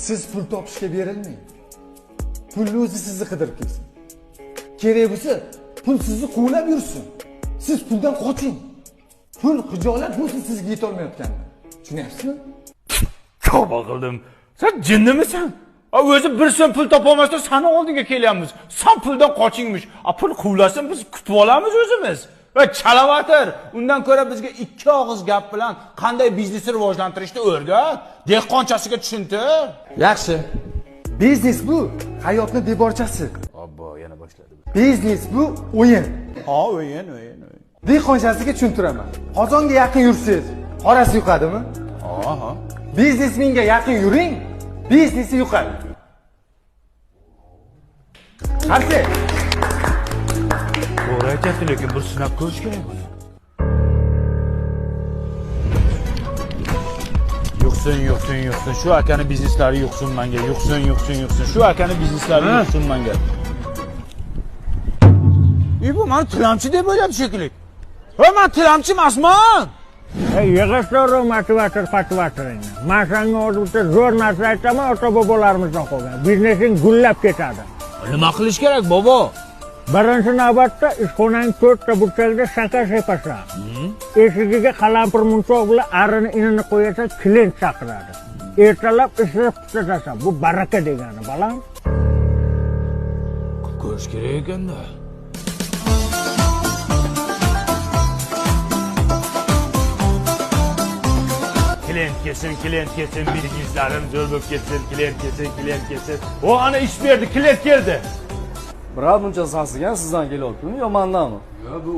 Siz pul topishga berilmang. Pulni o'zi sizni qidirib kelsin. Kerak bo'lsa, pul sizni quvlab yursin. Siz puldan qoching. Pul xijolat bo'lsin sizga yeta olmayotganda. Tushunyapsizmi? Tavba qildim. Sen jinnimisan? O'zi bir so'm pul topolmasdan seni oldinga kelyapmiz. Sen puldan qochingmish. Pul quvlasin biz kutib olamiz o'zimiz. Va chalavatir. Undan ko'ra bizga ikki og'iz gap bilan qanday biznesni rivojlantirishni o'rgat. Dehqonchasiga tushuntir. Yaxshi. Biznes bu hayotning devorchasi. Obbo, yana boshladi. Biznes bu o'yin. O'yin. Dehqonchasiga tushuntiraman. Qozonga yaqin yursangiz, qorasi yuqadimi? Aha. Biznesmenga yaqin yuring, biznesi yuqadi. Qarshi. To'g'ri aytyapti, lekin bir sinab ko'rish kerak buni. Yuqsin. Shu akani bizneslari yuqsin menga. Yuqsin. Shu akani bizneslari yuqsin menga. Bu men tilamchi deb o'yladi shekilli. Men tilamchi emasman. Yig'ishlar motivator endi. Men senga o'zimcha zo'r narsa aytaman, ota-bobolarimizdan qolgan. Biznesing gullab ketadi. Nima qilish kerak, bobo? Birinchi navbatda ishxonaning 4 ta burchagida shakar sepashlar. Eshigiga qalampir munchoq bilan arini inini qo'yasa, klient chaqiradi. Ertalab ishlab tutatasan. Bu baraka degani, balam. Ko'rish kerak ekanda. Klient kelsin, bizneslarim zo'r bo'lib ketsin, klient kelsin. O ana ish berdi, klient keldi. Biroq buncha sansigan sizdan kelyaptimi yo mendanmi? Yo bu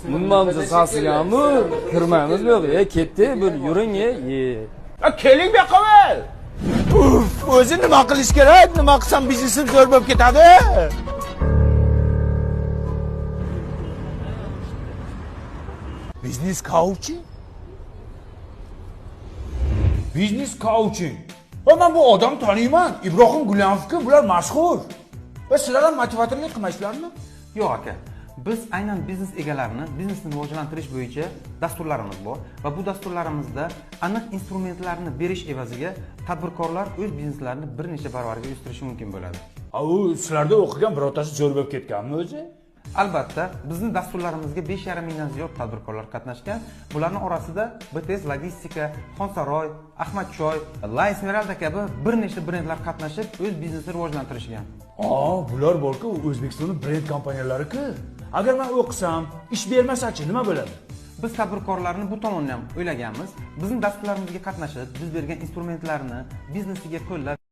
buncha sansiganmi? Kirmaymiz bu yoqqa. Ketdi, bir yuring ye. Keling bu yoqqa. O'zi nima qilish kerak? Nima qilsam biznesim zo'r bo'lib ketadi? Biznes coaching? Biznes coaching. Men bu odam taniyman. Ibrohim Gullamovga bular mashhur. Va sizlar ham motivatorlik qilmaysizlarmi? Yo'q aka. Biz aynan biznes egalarini biznesni rivojlantirish bo'yicha dasturlarimiz bor va bu dasturlarimizda aniq instrumentlarni berish evaziga tadbirkorlar o'z bizneslarini bir necha barobarga o'stirishi mumkin bo'ladi. U sizlarda o'qigan birortasi zo'r bo'lib ketganmi o'zi? Albatta, bizning dasturlarimizga 5,5 mingdan ziyod tadbirkorlar qatnashgan. Bularning orasida BTS Logistika, Xonsaroy, Ahmad Choy, Lions Meralda kabi bir nechta brendlar qatnashib, o'z biznesini rivojlantirishgan. Bular borku O'zbekistonning brend kompaniyalari-ku. Agar men o'qisam, ish bermasa-chi nima bo'ladi? Biz tadbirkorlarni bu tomondan ham o'ylaganmiz. Bizning dasturlarimizga qatnashib, biz bergan instrumentlarni biznesiga qo'llab